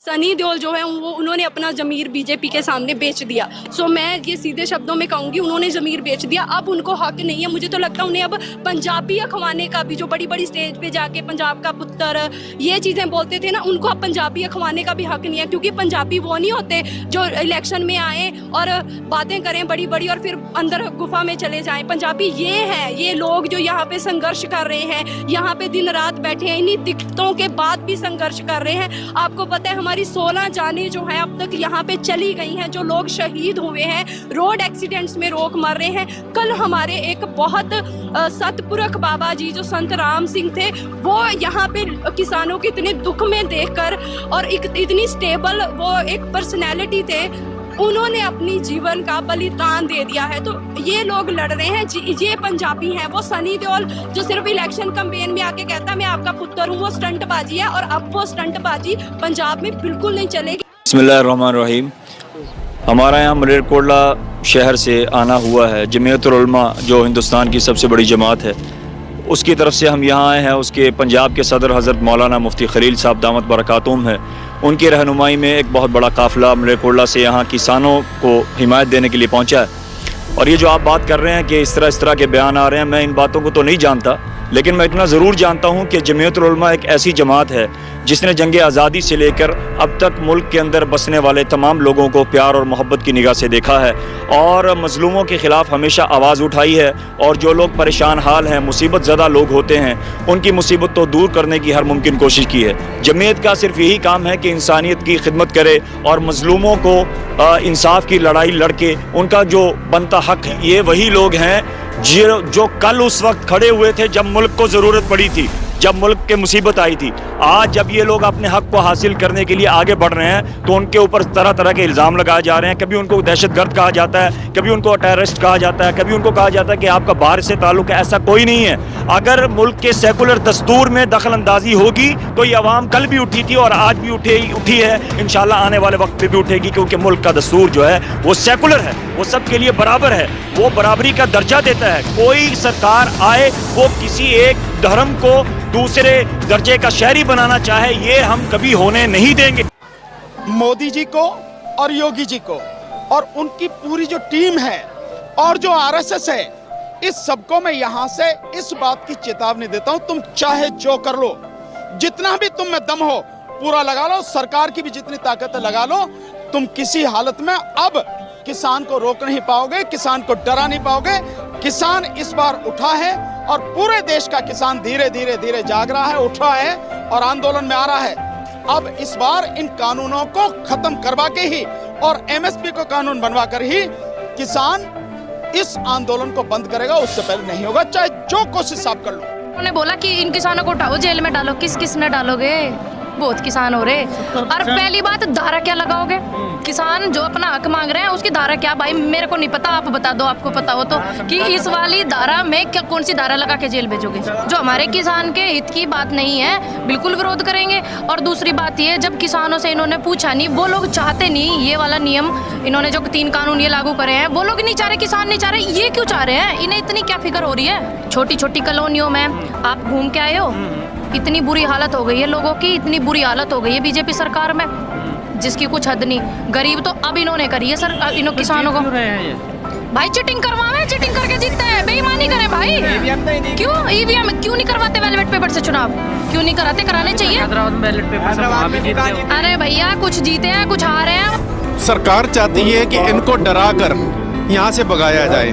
सनी देओल जो है वो उन्होंने अपना ज़मीर बीजेपी के सामने बेच दिया। सो मैं ये सीधे शब्दों में कहूँगी, उन्होंने ज़मीर बेच दिया। अब उनको हक नहीं है। मुझे तो लगता है उन्हें अब पंजाबी अखवाने का भी, जो बड़ी बड़ी स्टेज पे जाके पंजाब का पुत्र ये चीज़ें बोलते थे ना, उनको अब पंजाबी अखवाने का भी हक नहीं है। क्योंकि पंजाबी वो नहीं होते जो इलेक्शन में आए और बातें करें बड़ी बड़ी और फिर अंदर गुफा में चले जाएँ। पंजाबी ये है, ये लोग जो यहाँ पे संघर्ष कर रहे हैं, यहाँ पे दिन रात बैठे हैं, इन्हीं दिक्कतों के बाद भी संघर्ष कर रहे हैं। आपको पता है हमारी 16 जानें जो है अब तक यहाँ पे चली गई हैं, जो लोग शहीद हुए हैं, रोड एक्सीडेंट्स में लोग मर रहे हैं। कल हमारे एक बहुत सतपुरख बाबा जी जो संत राम सिंह थे, वो यहाँ पे किसानों के इतने दुख में देखकर और इतनी स्टेबल वो एक पर्सनैलिटी थे, उन्होंने अपनी जीवन का बलिदान दे दिया है। तो ये लोग लड़ रहे हैं, ये पंजाबी हैं। वो सनी देओल जो सिर्फ इलेक्शन कैंपेन में आके कहता है मैं आपका पुत्र हूँ, वो स्टंटबाजी है। और अब वो स्टंटबाजी पंजाब में बिल्कुल नहीं चलेगी। बिस्मिल्लाहिर्रहमानिर्रहीम। हमारा यहाँ मलेरकोटला शहर से आना हुआ है जमीयतुल उलमा, जो हिंदुस्तान की सबसे बड़ी जमात है, उसकी तरफ से हम यहाँ आए हैं। उसके पंजाब के सदर हज़रत मौलाना मुफ्ती खलील साहब दामत बरकातुहुम है, उनकी रहनुमाई में एक बहुत बड़ा काफ़िला मलेरकोटला से यहाँ किसानों को हिमायत देने के लिए पहुँचा है। और ये जो आप बात कर रहे हैं कि इस तरह के बयान आ रहे हैं, मैं इन बातों को तो नहीं जानता, लेकिन मैं इतना ज़रूर जानता हूँ कि जमीयतुल उलमा एक ऐसी जमात है जिसने जंग आज़ादी से लेकर अब तक मुल्क के अंदर बसने वाले तमाम लोगों को प्यार और मोहब्बत की निगाह से देखा है और मज़लूमों के ख़िलाफ़ हमेशा आवाज़ उठाई है। और जो लोग परेशान हाल हैं, मुसीबत ज़दा लोग होते हैं, उनकी मुसीबत तो दूर करने की हर मुमकिन कोशिश की है। जमीयत का सिर्फ यही काम है कि इंसानियत की खिदमत करे और मज़लूमों को इंसाफ की लड़ाई लड़के उनका जो बनता हक है। ये वही लोग हैं जो कल उस वक्त खड़े हुए थे जब मुल्क को ज़रूरत पड़ी थी, जब मुल्क के मुसीबत आई थी। आज जब ये लोग अपने हक को हासिल करने के लिए आगे बढ़ रहे हैं तो उनके ऊपर तरह तरह के इल्ज़ाम लगाए जा रहे हैं। कभी उनको दहशतगर्द कहा जाता है, कभी उनको टेररिस्ट कहा जाता है, कभी उनको कहा जाता है कि आपका बाहर से ताल्लुक़ है। ऐसा कोई नहीं है। अगर मुल्क के सेकुलर दस्तूर में दखल अंदाजी होगी तो ये अवाम कल भी उठी थी और आज भी उठी है, इंशाल्लाह आने वाले वक्त में भी उठेगी। क्योंकि मुल्क का दस्तूर जो है वो सेकुलर है, वो सबके लिए बराबर है, वो बराबरी का दर्जा देता है। कोई सरकार आए वो किसी एक धर्म को दूसरे दर्जे का शहरी बनाना चाहे, ये हम कभी होने नहीं देंगे। मोदी जी को और योगी जी को और उनकी पूरी जो टीम है और जो आरएसएस है, इस सबको मैं यहां से इस बात की चेतावनी देता हूं, तुम चाहे जो कर लो, जितना भी तुम में दम हो पूरा लगा लो, सरकार की भी जितनी ताकत है लगा लो, तुम किसी हालत में अब किसान को रोक नहीं पाओगे, किसान को डरा नहीं पाओगे। किसान इस बार उठा है और पूरे देश का किसान धीरे धीरे जाग रहा है, उठ रहा है और आंदोलन में आ रहा है। अब इस बार इन कानूनों को खत्म करवा के ही और एमएसपी को कानून बनवा कर ही किसान इस आंदोलन को बंद करेगा, उससे पहले नहीं होगा, चाहे जो कोशिश आप कर लो। उन्होंने बोला कि इन किसानों को उठाओ, जेल में डालो। किसने डालोगे? बहुत किसान हो रहे। और पहली बात, धारा क्या लगाओगे? किसान जो अपना हक मांग रहे हैं उसकी धारा क्या? भाई मेरे को नहीं पता, आप बता दो, आपको पता हो तो, कि इस वाली धारा में क्या, कौन सी धारा लगा के जेल भेजोगे? जो हमारे किसान के हित की बात नहीं है, बिल्कुल विरोध करेंगे। और दूसरी बात ये, जब किसानों से इन्होंने पूछा नहीं, वो लोग चाहते नहीं ये वाला नियम, इन्होंने जो 3 कानून ये लागू करे हैं, वो लोग नहीं चाह रहे, किसान नहीं चाह रहे। ये क्यों चाह रहे हैं? इन्हें इतनी क्या फिक्र हो रही है? छोटी छोटी कॉलोनियों में आप घूम के आए हो, इतनी बुरी हालत हो गई है लोगों की, इतनी बुरी हालत हो गई है बीजेपी सरकार में जिसकी कुछ हद नहीं। गरीब तो अब इन्होंने करी है सर, इन किसानों को। भाई चिटिंग करवावे, चिटिंग करके जीतते हैं, बेईमानी करें भाई। क्यों ईवीएम क्यों नहीं करवाते? बैलेट पेपर से चुनाव क्यों नहीं कराते? कराने चाहिए। अरे भैया, कुछ जीते हैं, कुछ हारे हैं। सरकार चाहती है कि इनको डरा कर यहाँ से भगाया जाए।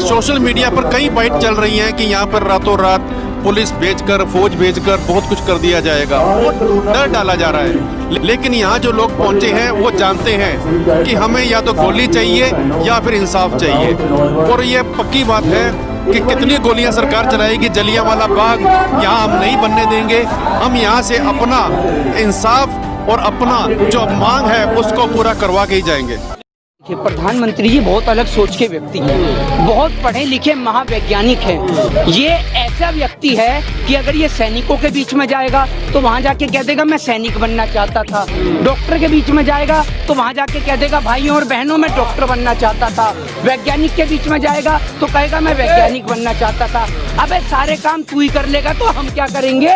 सोशल मीडिया पर कई बाइट चल रही हैं कि यहाँ पर रातों रात पुलिस भेजकर, फौज भेजकर बहुत कुछ कर दिया जाएगा, वो डर डाला जा रहा है। लेकिन यहाँ जो लोग पहुँचे हैं वो जानते हैं कि हमें या तो गोली चाहिए या फिर इंसाफ चाहिए। और ये पक्की बात है कि कितनी गोलियां सरकार चलाएगी, जलियांवाला बाग यहाँ हम नहीं बनने देंगे। हम यहाँ से अपना इंसाफ और अपना जो मांग है उसको पूरा करवा के ही जाएंगे। प्रधानमंत्री जी बहुत अलग सोच के व्यक्ति हैं, बहुत पढ़े लिखे महावैज्ञानिक हैं। ये ऐसा व्यक्ति है कि अगर ये सैनिकों के बीच में जाएगा तो वहाँ जाके कह देगा मैं सैनिक बनना चाहता था, डॉक्टर के बीच में जाएगा तो वहाँ जाके कह देगा भाइयों और बहनों मैं डॉक्टर बनना चाहता था, वैज्ञानिक के बीच में जाएगा तो कहेगा मैं वैज्ञानिक बनना चाहता था। अबे सारे काम तू ही कर लेगा तो हम क्या करेंगे?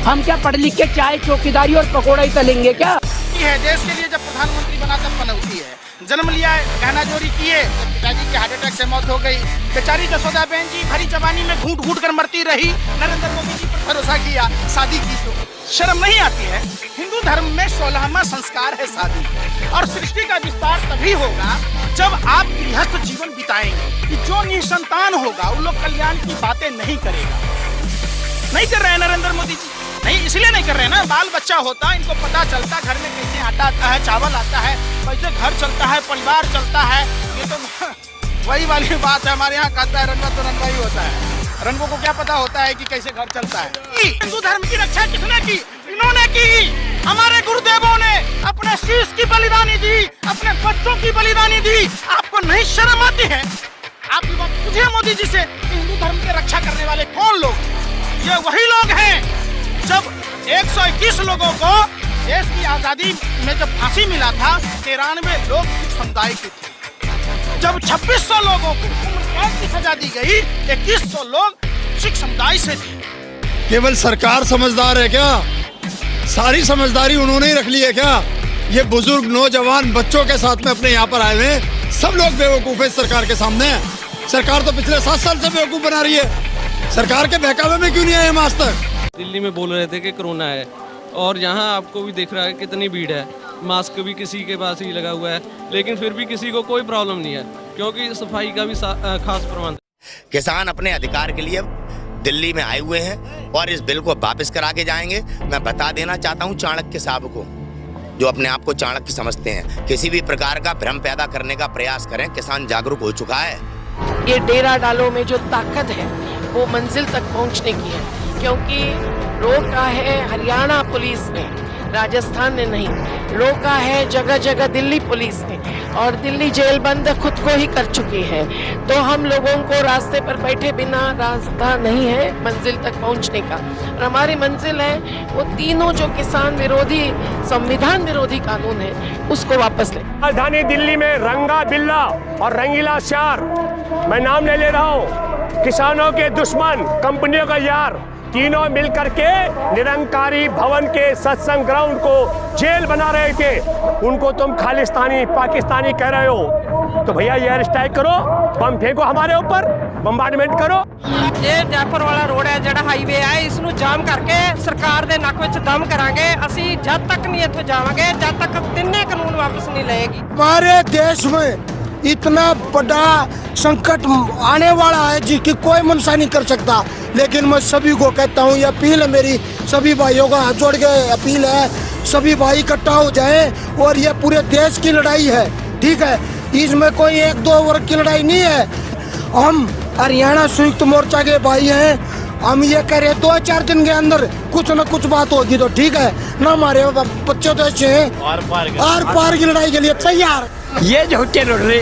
हम क्या पढ़ लिख के चाय चौकीदारी और पकौड़ा ही तलेंगे क्या? है, देश के लिए जब प्रधानमंत्री बना तब पनौती है। जन्म लिया, गहना चोरी किए, पिताजी की हार्ट अटैक से मौत हो गई। बेचारी जसोदा बहन जी भरी जवानी में घूट घूट कर मरती रही, नरेंद्र मोदी जी पर भरोसा किया, शादी की तो शर्म नहीं आती है। हिंदू धर्म में 16वां संस्कार है शादी, और सृष्टि का विस्तार तभी होगा जब आप गृहस्थ जीवन बिताएंगे। कि जो निसंतान होगा उन लोग कल्याण की बातें नहीं करेगा। नहीं कर रहे हैं नरेंद्र मोदी जी, नहीं इसलिए नहीं कर रहे हैं ना, बाल बच्चा होता, इनको पता चलता घर में कैसे आटा आता है, चावल आता है, कैसे घर चलता है, परिवार चलता है। ये तो वही वाली बात है, हमारे यहाँ कहता है रंगवा तो रंगवा ही होता है, रंगों को क्या पता होता है कि कैसे घर चलता है। हिंदू धर्म की रक्षा किसने की? इन्होंने की। हमारे गुरुदेवों ने अपने शीश की बलिदानी दी, अपने बच्चों की बलिदानी दी। आपको नहीं शर्म आती है? आप पूछिए मोदी जी से, हिंदू धर्म की रक्षा करने वाले कौन लोग? ये वही लोग हैं जब 121 लोगों को देश की आजादी में जब फांसी मिला था, 93 लोग सिख समुदाय के थे। जब 2600 लोगों को उम्र कैद की सजा दी गई, 2100 लोग सिख समुदाय से थे। केवल सरकार समझदार है क्या? सारी समझदारी उन्होंने ही रख ली है क्या? ये बुजुर्ग नौजवान बच्चों के साथ में अपने यहाँ पर आए हुए सब लोग बेवकूफ है सरकार के सामने। सरकार तो पिछले 7 साल से बेवकूफ बना रही है। सरकार के बहकावे में क्यों नहीं आए हम आज तक? दिल्ली में बोल रहे थे कि कोरोना है, और यहाँ आपको भी दिख रहा है कितनी भीड़ है। मास्क भी किसी के पास ही लगा हुआ है, लेकिन फिर भी किसी को कोई प्रॉब्लम नहीं है, क्योंकि सफाई का भी खास प्रबंध है। किसान अपने अधिकार के लिए दिल्ली में आए हुए हैं और इस बिल को वापस करा के जाएंगे। मैं बता देना चाहता हूँ चाणक्य साहब को, जो अपने आप को चाणक्य समझते हैं, किसी भी प्रकार का भ्रम पैदा करने का प्रयास करें, किसान जागरूक हो चुका है। ये डेरा डालो में जो ताकत है वो मंजिल तक पहुंचने की है, क्योंकि रोका है हरियाणा पुलिस ने, राजस्थान ने नहीं, रोका है जगह जगह दिल्ली पुलिस ने, और दिल्ली जेल बंद खुद को ही कर चुकी है। तो हम लोगों को रास्ते पर बैठे बिना रास्ता नहीं है मंजिल तक पहुंचने का, और हमारी मंजिल है वो तीनों जो किसान विरोधी, संविधान विरोधी कानून है उसको वापस ले। राजधानी दिल्ली में रंगा बिल्ला और रंगीला श्यार, मैं नाम नहीं ले रहा हूँ, किसानों के दुश्मन, कंपनियों का यार, तीनों मिलकर के निरंकारी भवन के सत्संग ग्राउंड को जेल बना रहे थे। उनको तुम खालिस्तानी पाकिस्तानी कह रहे हो, तो भैया एयर स्ट्राइक करो, बम फेंको हमारे ऊपर, बम्बार्डमेंट करो। ये जयपुर वाला रोड है, जड़ा हाईवे है, इसनु जाम करके सरकार दे नक विच दम करांगे। असी जब तक नहीं इत्थों जावांगे जब तक तिन्ने कानून वापस नहीं लेगी। हमारे देश में इतना बड़ा संकट आने वाला है जिसकी कोई मनसा नहीं कर सकता, लेकिन मैं सभी को कहता हूँ, ये अपील है मेरी, सभी भाइयों का हाथ जोड़ के अपील है, सभी भाई इकट्ठा हो जाए, और ये पूरे देश की लड़ाई है, ठीक है? इसमें कोई 1-2 वर्ग की लड़ाई नहीं है। हम हरियाणा संयुक्त मोर्चा के भाई हैं, हम ये कह रहे 2-4 दिन के अंदर कुछ न कुछ बात होगी तो ठीक है ना। हमारे बच्चे तो ऐसे हैं आर पार की लड़ाई के लिए तैयार। ये झूठे लड़ रहे,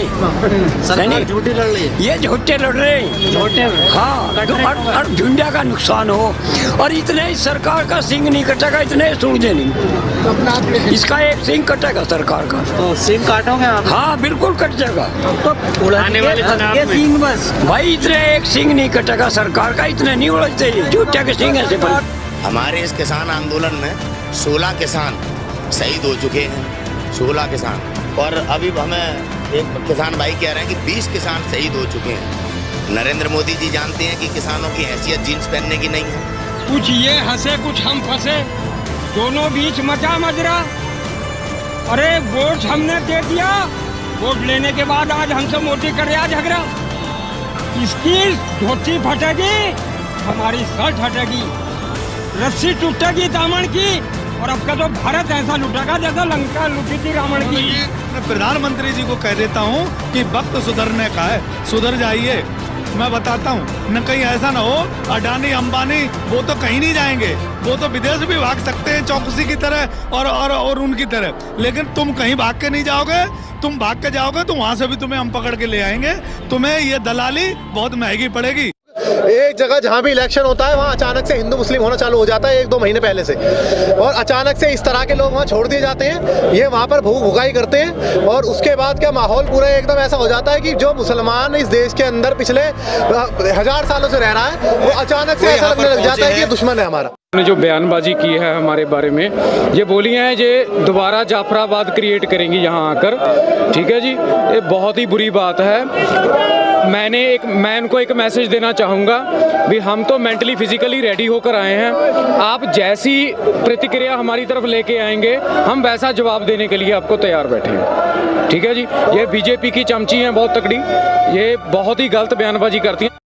झूठी लड़ रही है, ये झूठे लड़ रहे, झूठे, हाँ, और झुंडा का नुकसान हो, और इतने ही सरकार का सिंह नहीं कटेगा, इतने सूझे नहीं, इसका एक सिंह कटेगा सरकार का। तो सिंह काटोगे आप? हाँ बिल्कुल कट जाएगा, तो आने वाले ये सिंह बस भाई, इतने एक सिंह नहीं कटेगा सरकार का, इतने नहीं उड़ते झूठे के सिंह ऐसे बन। हमारे इस किसान आंदोलन में 16 किसान शहीद हो चुके हैं, 16 किसान, और अभी हमें एक किसान भाई कह रहे हैं कि 20 किसान शहीद हो चुके हैं। नरेंद्र मोदी जी जानते हैं कि किसानों की हैसियत जीन्स पहनने की नहीं है। कुछ ये हंसे कुछ हम फंसे, दोनों बीच मचा मजरा। अरे वोट हमने दे दिया, वोट लेने के बाद आज हमसे मोदी कर रहा झगड़ा। इसकी धोती फटेगी, हमारी शर्ट हटेगी, रस्सी टूटेगी दामन की, और अब का तो भारत ऐसा लुटेगा जैसा लंका लुटी थी रावण की। मैं प्रधानमंत्री जी को कह देता हूँ कि वक्त सुधरने का है, सुधर जाइए। मैं बताता हूँ, न कहीं ऐसा ना हो अडानी अंबानी वो तो कहीं नहीं जाएंगे, वो तो विदेश भी भाग सकते हैं चौकसी की तरह और उनकी तरह, लेकिन तुम कहीं भाग के नहीं जाओगे। तुम भाग के जाओगे तो वहाँ से भी तुम्हें हम पकड़ के ले आएंगे, तुम्हें ये दलाली बहुत महंगी पड़ेगी। एक जगह जहाँ भी इलेक्शन होता है वहाँ अचानक से हिंदू मुस्लिम होना चालू हो जाता है 1-2 महीने पहले से, और अचानक से इस तरह के लोग वहाँ छोड़ दिए जाते हैं, ये वहाँ पर भूख-भुकाई करते हैं, और उसके बाद क्या माहौल पूरा एकदम ऐसा हो जाता है कि जो मुसलमान इस देश के अंदर पिछले 1000 सालों से रह रहा है वो अचानक से ऐसा लगने लग जाता है कि ये दुश्मन है हमारा। ने जो बयानबाजी की है हमारे बारे में, ये बोली हैं ये दोबारा जाफराबाद क्रिएट करेंगी यहाँ आकर, ठीक है जी, ये बहुत ही बुरी बात है। मैं उनको एक मैसेज देना चाहूँगा भी हम तो मेंटली फिजिकली रेडी होकर आए हैं, आप जैसी प्रतिक्रिया हमारी तरफ लेके आएंगे हम वैसा जवाब देने के लिए आपको तैयार बैठे हैं, ठीक है जी। ये बीजेपी की चमची हैं बहुत तगड़ी, ये बहुत ही गलत बयानबाजी करती हैं।